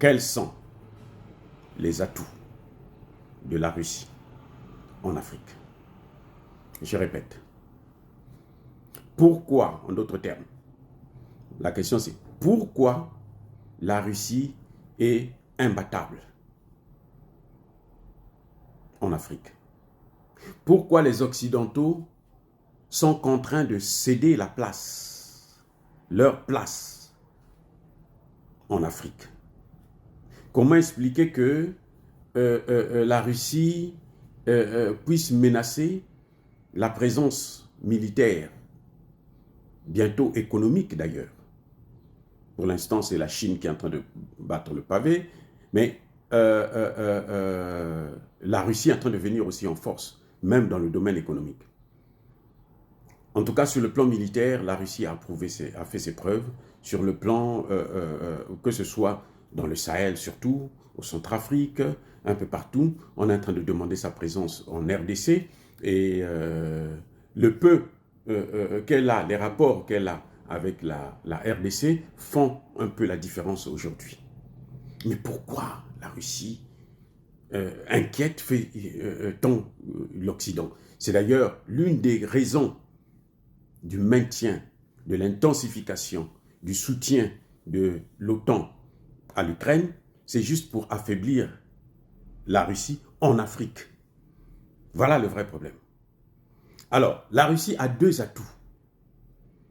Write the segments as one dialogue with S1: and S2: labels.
S1: quels sont les atouts de la Russie en Afrique? Je répète. Pourquoi, en d'autres termes, la question c'est pourquoi la Russie est imbattable en Afrique? Pourquoi les Occidentaux sont contraints de céder la place, leur place en Afrique? Comment expliquer que la Russie puisse menacer la présence militaire, bientôt économique d'ailleurs? Pour l'instant, c'est la Chine qui est en train de battre le pavé, mais la Russie est en train de venir aussi en force, même dans le domaine économique. En tout cas, sur le plan militaire, la Russie a fait ses preuves. Sur le plan, que ce soit dans le Sahel surtout, au Centrafrique, un peu partout, on est en train de demander sa présence en RDC. Et le peu qu'elle a, les rapports qu'elle a avec la RDC font un peu la différence aujourd'hui. Mais pourquoi la Russie inquiète tant l'Occident? C'est d'ailleurs l'une des raisons du maintien, de l'intensification, du soutien de l'OTAN à l'Ukraine, c'est juste pour affaiblir la Russie en Afrique. Voilà le vrai problème. Alors, la Russie a deux atouts,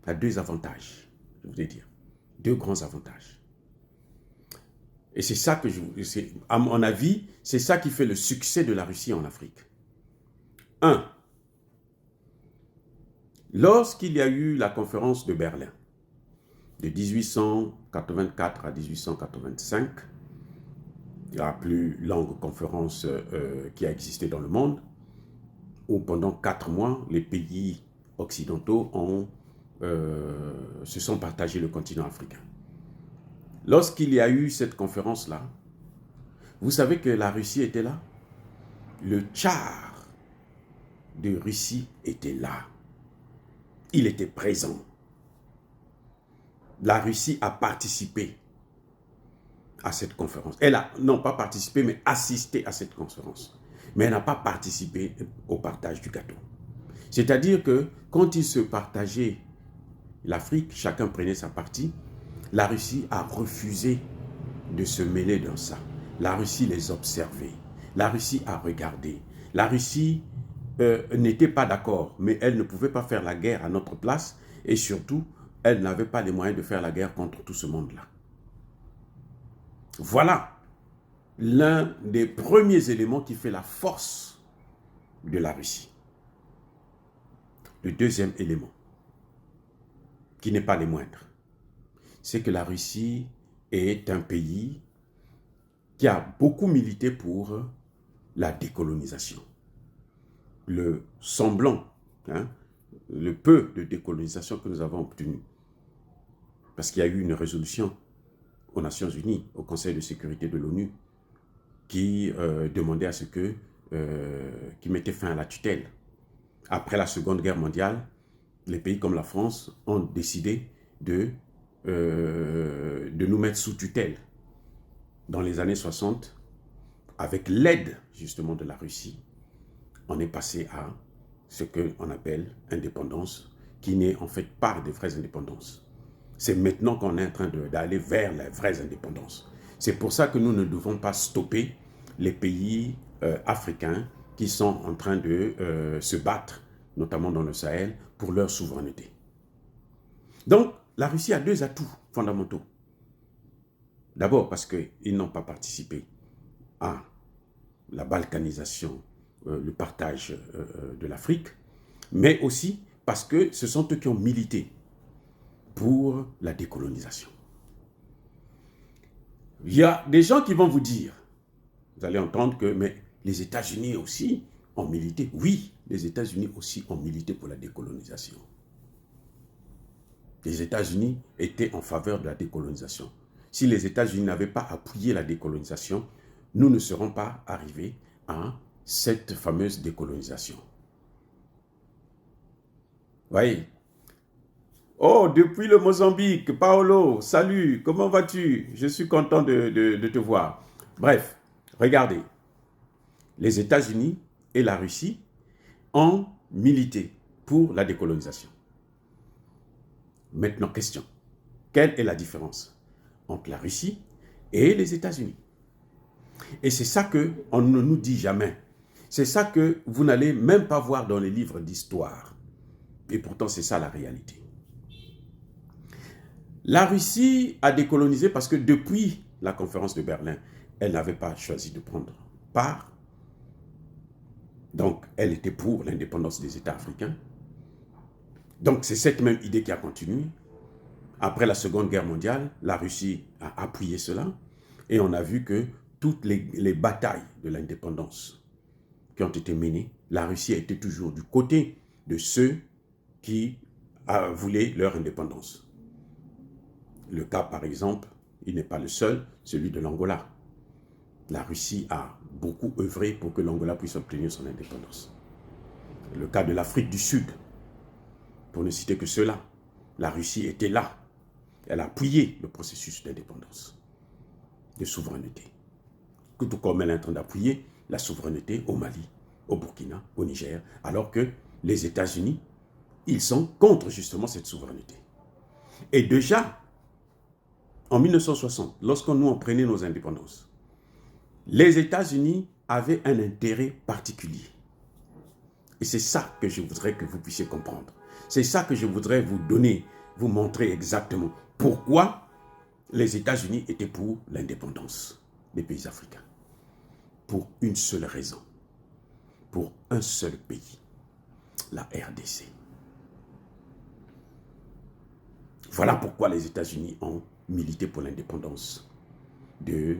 S1: a deux avantages, je voulais dire, deux grands avantages. Et c'est ça que à mon avis, c'est ça qui fait le succès de la Russie en Afrique. Un, lorsqu'il y a eu la conférence de Berlin, de 1884 à 1885, la plus longue conférence qui a existé dans le monde, où pendant 4 mois, les pays occidentaux se sont partagés le continent africain. Lorsqu'il y a eu cette conférence-là, vous savez que la Russie était là? Le Tsar de Russie était là. Il était présent. La Russie a participé à cette conférence. Elle a, non pas participé, mais assisté à cette conférence. Mais elle n'a pas participé au partage du gâteau. C'est-à-dire que quand ils se partageaient l'Afrique, chacun prenait sa partie, la Russie a refusé de se mêler dans ça. La Russie les observait. La Russie a regardé. La Russie n'était pas d'accord, mais elle ne pouvait pas faire la guerre à notre place et surtout, elle n'avait pas les moyens de faire la guerre contre tout ce monde-là. Voilà l'un des premiers éléments qui fait la force de la Russie. Le deuxième élément, qui n'est pas le moindre, c'est que la Russie est un pays qui a beaucoup milité pour la décolonisation. Le semblant, le peu de décolonisation que nous avons obtenu, parce qu'il y a eu une résolution aux Nations Unies, au Conseil de sécurité de l'ONU, qui demandait à ce que, qui mettait fin à la tutelle. Après la Seconde Guerre mondiale, les pays comme la France ont décidé de nous mettre sous tutelle. Dans les années 60, avec l'aide justement de la Russie, on est passé à ce qu'on appelle indépendance, qui n'est en fait pas de vraies indépendances. C'est maintenant qu'on est en train d'aller vers la vraie indépendance. C'est pour ça que nous ne devons pas stopper les pays africains qui sont en train de se battre, notamment dans le Sahel, pour leur souveraineté. Donc, la Russie a deux atouts fondamentaux. D'abord parce qu'ils n'ont pas participé à la balkanisation, le partage de l'Afrique, mais aussi parce que ce sont eux qui ont milité pour la décolonisation. Il y a des gens qui vont vous dire, vous allez entendre que mais les États-Unis aussi ont milité. Oui, les États-Unis aussi ont milité pour la décolonisation. Les États-Unis étaient en faveur de la décolonisation. Si les États-Unis n'avaient pas appuyé la décolonisation, nous ne serons pas arrivés à cette fameuse décolonisation. Vous voyez, Oh, depuis le Mozambique, Paolo, salut, comment vas-tu? Je suis content de te voir. Bref, regardez, les États-Unis et la Russie ont milité pour la décolonisation. Maintenant, question, quelle est la différence entre la Russie et les États-Unis? Et c'est ça qu'on ne nous dit jamais. C'est ça que vous n'allez même pas voir dans les livres d'histoire. Et pourtant, c'est ça la réalité. La Russie a décolonisé parce que depuis la conférence de Berlin, elle n'avait pas choisi de prendre part. Donc, elle était pour l'indépendance des États africains. Donc, c'est cette même idée qui a continué. Après la Seconde Guerre mondiale, la Russie a appuyé cela. Et on a vu que toutes les batailles de l'indépendance qui ont été menées, la Russie a été toujours du côté de ceux qui voulaient leur indépendance. Le cas, par exemple, il n'est pas le seul, celui de l'Angola. La Russie a beaucoup œuvré pour que l'Angola puisse obtenir son indépendance. Le cas de l'Afrique du Sud, pour ne citer que cela, la Russie était là. Elle a appuyé le processus d'indépendance, de souveraineté. Tout comme elle est en train d'appuyer la souveraineté au Mali, au Burkina, au Niger, alors que les États-Unis, ils sont contre justement cette souveraineté. Et déjà, en 1960, lorsque nous en prenions nos indépendances, les États-Unis avaient un intérêt particulier. Et c'est ça que je voudrais que vous puissiez comprendre. C'est ça que je voudrais vous donner, vous montrer exactement pourquoi les États-Unis étaient pour l'indépendance des pays africains. Pour une seule raison. Pour un seul pays. La RDC. Voilà pourquoi les États-Unis ont milité pour l'indépendance des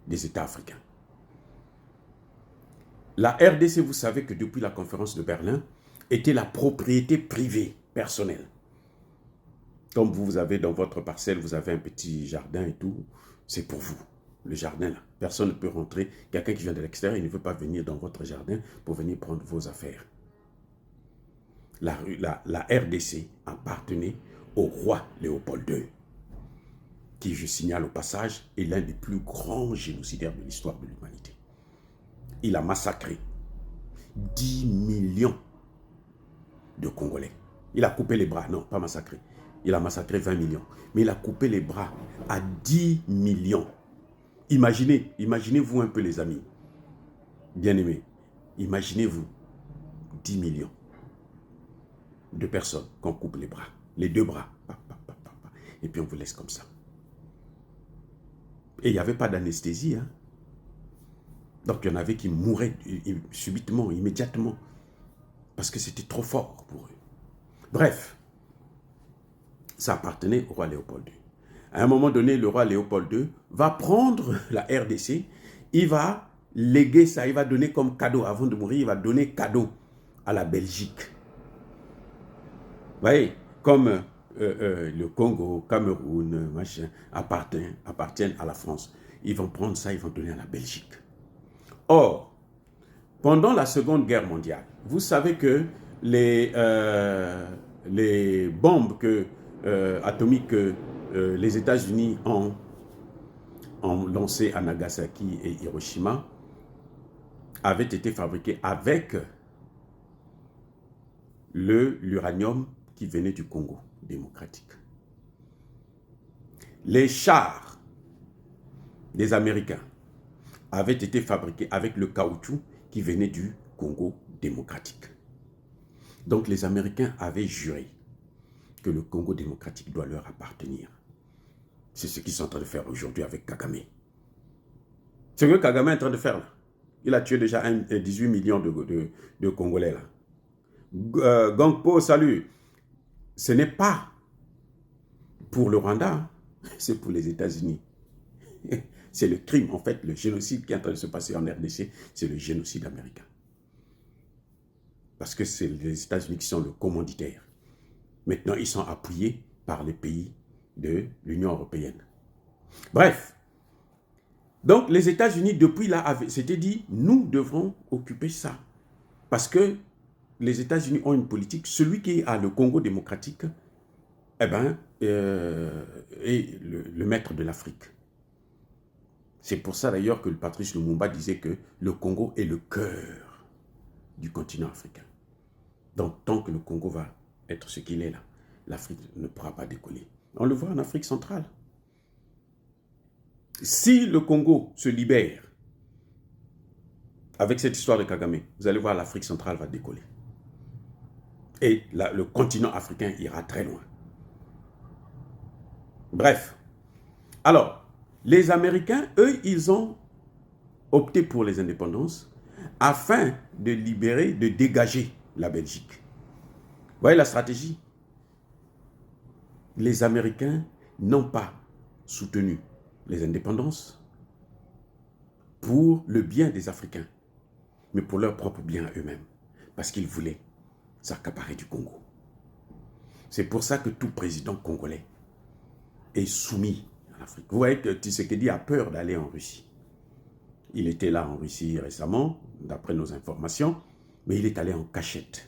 S1: États africains. La RDC, vous savez que depuis la conférence de Berlin, était la propriété privée, personnelle. Comme vous avez dans votre parcelle, vous avez un petit jardin et tout, c'est pour vous. Le jardin, là, personne ne peut rentrer. Quelqu'un qui vient de l'extérieur, il ne veut pas venir dans votre jardin pour venir prendre vos affaires. La RDC appartenait au roi Léopold II, qui, je signale au passage, est l'un des plus grands génocidaires de l'histoire de l'humanité. Il a massacré 10 millions de Congolais. Il a coupé les bras, non, pas massacré. Il a massacré 20 millions. Mais il a coupé les bras à 10 millions. Imaginez-vous un peu les amis, bien-aimés. Imaginez-vous 10 millions de personnes qu'on coupe les bras, les deux bras. Et puis on vous laisse comme ça. Et il n'y avait pas d'anesthésie. Hein? Donc il y en avait qui mouraient subitement, immédiatement. Parce que c'était trop fort pour eux. Bref, ça appartenait au roi Léopold II. À un moment donné, le roi Léopold II va prendre la RDC, il va léguer ça, il va donner comme cadeau, avant de mourir, il va donner cadeau à la Belgique. Vous voyez, comme le Congo, Cameroun, machin, appartiennent à la France. Ils vont prendre ça, ils vont donner à la Belgique. Or, pendant la Seconde Guerre mondiale, vous savez que les bombes atomiques que les États-Unis ont lancées à Nagasaki et Hiroshima avaient été fabriquées avec l'uranium qui venait du Congo démocratique. Les chars des Américains avaient été fabriqués avec le caoutchouc qui venait du Congo démocratique. Donc les Américains avaient juré que le Congo démocratique doit leur appartenir. C'est ce qu'ils sont en train de faire aujourd'hui avec Kagame. C'est ce que Kagame est en train de faire là. Il a tué déjà 18 millions de Congolais là. Gangpo, salut. Ce n'est pas pour le Rwanda, c'est pour les États-Unis. C'est le crime, en fait, le génocide qui est en train de se passer en RDC, c'est le génocide américain. Parce que c'est les États-Unis qui sont le commanditaire. Maintenant, ils sont appuyés par les pays de l'Union européenne. Bref, donc les États-Unis, depuis là, s'étaient dit, nous devrons occuper ça. Parce que les États-Unis ont une politique, celui qui a le Congo démocratique, eh ben, est le maître de l'Afrique. C'est pour ça d'ailleurs que le Patrice Lumumba disait que le Congo est le cœur du continent africain. Donc, tant que le Congo va être ce qu'il est là, l'Afrique ne pourra pas décoller. On le voit en Afrique centrale. Si le Congo se libère avec cette histoire de Kagame, vous allez voir l'Afrique centrale va décoller. Et le continent africain ira très loin. Bref. Alors, les Américains, eux, ils ont opté pour les indépendances afin de libérer, de dégager la Belgique. Vous voyez la stratégie? Les Américains n'ont pas soutenu les indépendances pour le bien des Africains, mais pour leur propre bien à eux-mêmes, parce qu'ils voulaient s'accaparer du Congo. C'est pour ça que tout président congolais est soumis à l'Afrique. Vous voyez que Tshisekedi a peur d'aller en Russie. Il était là en Russie récemment, d'après nos informations, mais il est allé en cachette.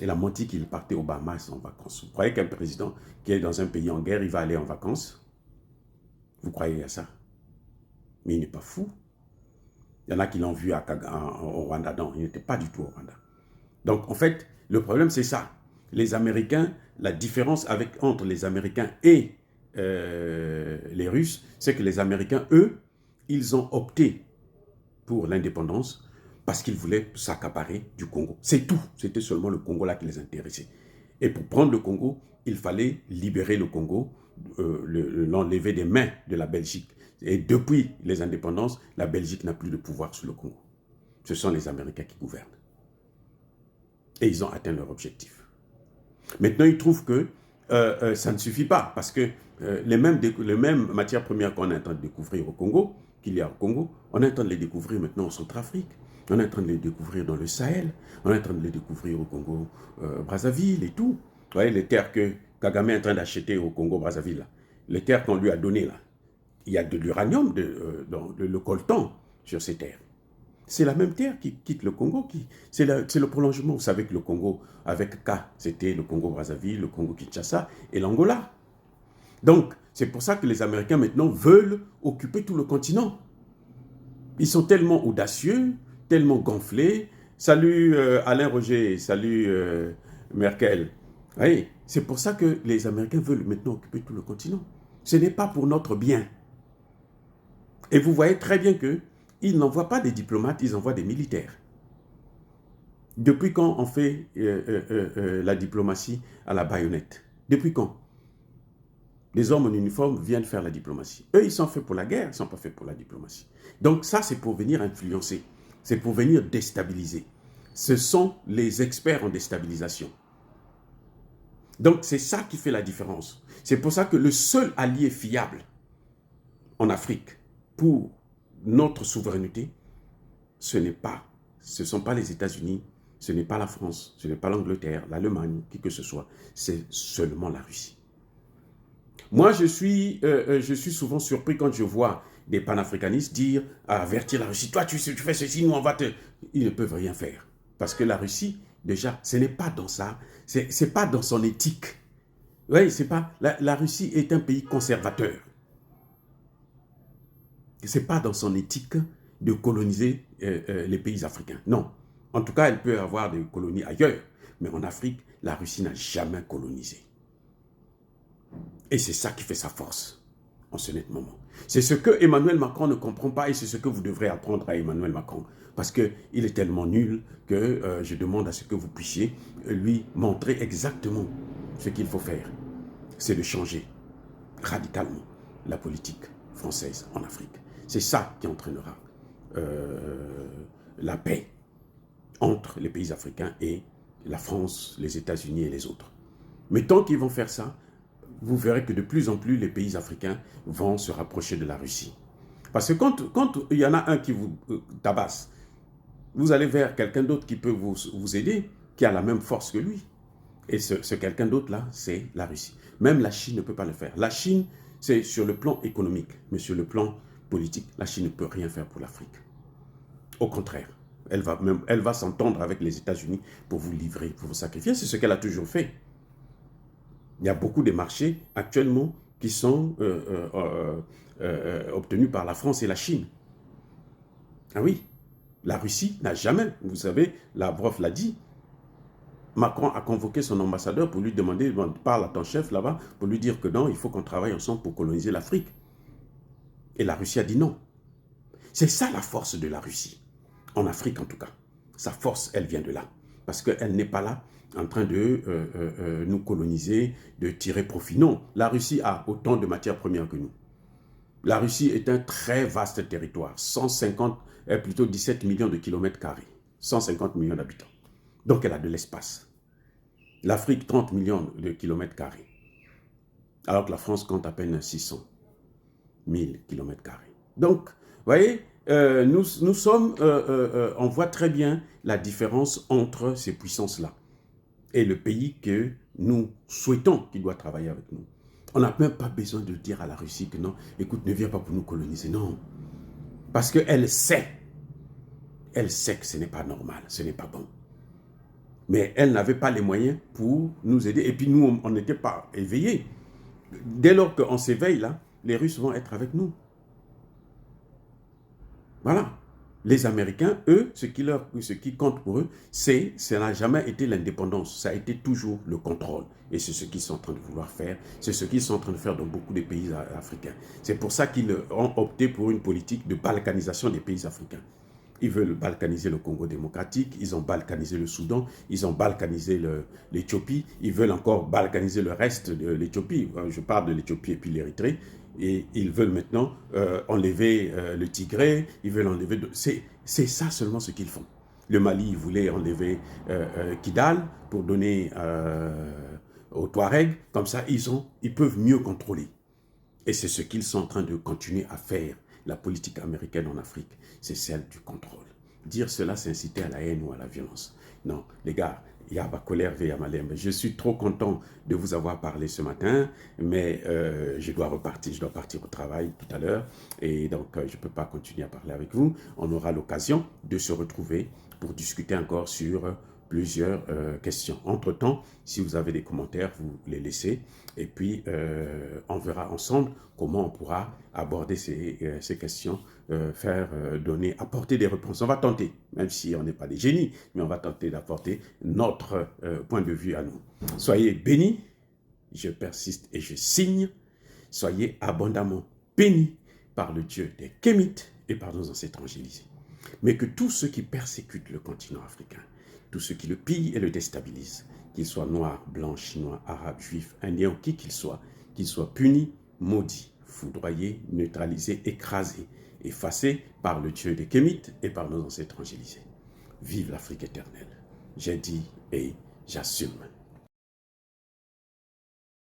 S1: Il a menti qu'il partait aux Bahamas en vacances. Vous croyez qu'un président qui est dans un pays en guerre, il va aller en vacances? Vous croyez à ça? Mais il n'est pas fou. Il y en a qui l'ont vu au Rwanda. Non, il n'était pas du tout au Rwanda. Donc, en fait, le problème, c'est ça. Les Américains, la différence entre les Américains et les Russes, c'est que les Américains, eux, ils ont opté pour l'indépendance parce qu'ils voulaient s'accaparer du Congo. C'est tout. C'était seulement le Congo là qui les intéressait. Et pour prendre le Congo, il fallait libérer le Congo, l'enlever des mains de la Belgique. Et depuis les indépendances, la Belgique n'a plus de pouvoir sur le Congo. Ce sont les Américains qui gouvernent. Et ils ont atteint leur objectif. Maintenant, ils trouvent que ça ne suffit pas, parce que les mêmes matières premières qu'on est en train de découvrir au Congo, qu'il y a au Congo, on est en train de les découvrir maintenant en Centrafrique, on est en train de les découvrir dans le Sahel, on est en train de les découvrir au Congo, Brazzaville et tout. Vous voyez, les terres que Kagame est en train d'acheter au Congo, Brazzaville, les terres qu'on lui a données là, il y a de l'uranium, le coltan sur ces terres. C'est la même terre qui quitte le Congo. C'est le prolongement. Vous savez que le Congo, avec K, c'était le Congo-Brazzaville, le Congo-Kinshasa et l'Angola. Donc, c'est pour ça que les Américains maintenant veulent occuper tout le continent. Ils sont tellement audacieux, tellement gonflés. Salut Alain Roger, salut Merkel. Oui, c'est pour ça que les Américains veulent maintenant occuper tout le continent. Ce n'est pas pour notre bien. Et vous voyez très bien qu'ils n'envoient pas des diplomates, ils envoient des militaires. Depuis quand on fait la diplomatie à la baïonnette? Depuis quand? Les hommes en uniforme viennent faire la diplomatie. Eux, ils sont faits pour la guerre, ils ne sont pas faits pour la diplomatie. Donc ça, c'est pour venir influencer, c'est pour venir déstabiliser. Ce sont les experts en déstabilisation. Donc c'est ça qui fait la différence. C'est pour ça que le seul allié fiable en Afrique pour notre souveraineté, ce ne sont pas les États-Unis, ce n'est pas la France, ce n'est pas l'Angleterre, l'Allemagne, qui que ce soit, c'est seulement la Russie. Moi, je suis souvent surpris quand je vois des panafricanistes dire, avertir la Russie, toi tu fais ceci, nous on va te... Ils ne peuvent rien faire. Parce que la Russie, déjà, ce n'est pas dans ça, c'est pas dans son éthique. Oui, c'est pas... La Russie est un pays conservateur. Ce n'est pas dans son éthique de coloniser les pays africains. Non. En tout cas, elle peut avoir des colonies ailleurs. Mais en Afrique, la Russie n'a jamais colonisé. Et c'est ça qui fait sa force en ce net moment. C'est ce que Emmanuel Macron ne comprend pas et c'est ce que vous devrez apprendre à Emmanuel Macron. Parce qu'il est tellement nul que je demande à ce que vous puissiez lui montrer exactement ce qu'il faut faire. C'est de changer radicalement la politique française en Afrique. C'est ça qui entraînera la paix entre les pays africains et la France, les États-Unis et les autres. Mais tant qu'ils vont faire ça, vous verrez que de plus en plus les pays africains vont se rapprocher de la Russie. Parce que quand il y en a un qui vous tabasse, vous allez vers quelqu'un d'autre qui peut vous aider, qui a la même force que lui. Et ce quelqu'un d'autre là, c'est la Russie. Même la Chine ne peut pas le faire. La Chine, c'est sur le plan économique, mais sur le plan politique, la Chine ne peut rien faire pour l'Afrique. Au contraire, Elle va s'entendre avec les États-Unis pour vous livrer, pour vous sacrifier. C'est ce qu'elle a toujours fait. Il y a beaucoup de marchés actuellement qui sont obtenus par la France et la Chine. Ah oui, la Russie n'a jamais, vous savez, Lavrov l'a dit, Macron a convoqué son ambassadeur pour lui demander, parle à ton chef là-bas, pour lui dire que non, il faut qu'on travaille ensemble pour coloniser l'Afrique. Et la Russie a dit non. C'est ça la force de la Russie, en Afrique en tout cas. Sa force, elle vient de là. Parce qu'elle n'est pas là en train de nous coloniser, de tirer profit. Non, la Russie a autant de matières premières que nous. La Russie est un très vaste territoire, 150, plutôt 17 millions de kilomètres carrés, 150 millions d'habitants. Donc elle a de l'espace. L'Afrique, 30 millions de kilomètres carrés, alors que la France compte à peine 600 000 kilomètres carrés. Donc, vous voyez, nous sommes, on voit très bien la différence entre ces puissances-là et le pays que nous souhaitons qu'il doit travailler avec nous. On n'a même pas besoin de dire à la Russie que non, écoute, ne viens pas pour nous coloniser, non. Parce qu'elle sait que ce n'est pas normal, ce n'est pas bon. Mais elle n'avait pas les moyens pour nous aider. Et puis nous, on n'était pas éveillés. Dès lors qu'on s'éveille là, les Russes vont être avec nous. Voilà. Les Américains, eux, ce qui compte pour eux, ça n'a jamais été l'indépendance, ça a été toujours le contrôle. Et c'est ce qu'ils sont en train de vouloir faire, c'est ce qu'ils sont en train de faire dans beaucoup de pays africains. C'est pour ça qu'ils ont opté pour une politique de balkanisation des pays africains. Ils veulent balkaniser le Congo démocratique, ils ont balkanisé le Soudan, ils ont balkanisé l'Éthiopie, ils veulent encore balkaniser le reste de l'Éthiopie. Je parle de l'Éthiopie et puis l'Érythrée. Et ils veulent maintenant enlever le Tigré, ils veulent enlever... C'est ça seulement ce qu'ils font. Le Mali voulait enlever Kidal pour donner aux Touaregs. Comme ça, ils peuvent mieux contrôler. Et c'est ce qu'ils sont en train de continuer à faire. La politique américaine en Afrique, c'est celle du contrôle. Dire cela, c'est inciter à la haine ou à la violence. Non, les gars, il y a ma colère, il y a ma lembe. Je suis trop content de vous avoir parlé ce matin, mais je dois partir au travail tout à l'heure, et donc je ne peux pas continuer à parler avec vous. On aura l'occasion de se retrouver pour discuter encore sur plusieurs questions. Entre-temps, si vous avez des commentaires, vous les laissez, et puis on verra ensemble comment on pourra aborder ces questions, apporter des réponses. On va tenter, même si on n'est pas des génies, mais on va tenter d'apporter notre point de vue à nous. Soyez bénis, je persiste et je signe, soyez abondamment bénis par le Dieu des Kémites et par nos ancêtres angélisés. Mais que tous ceux qui persécutent le continent africain, tous ceux qui le pillent et le déstabilisent, qu'ils soient noirs, blancs, chinois, arabes, juifs, indiens ou qui qu'ils soient punis, maudits, foudroyés, neutralisés, écrasés, effacés par le Dieu des Kémites et par nos ancêtres angélisés. Vive l'Afrique éternelle. J'ai dit et j'assume.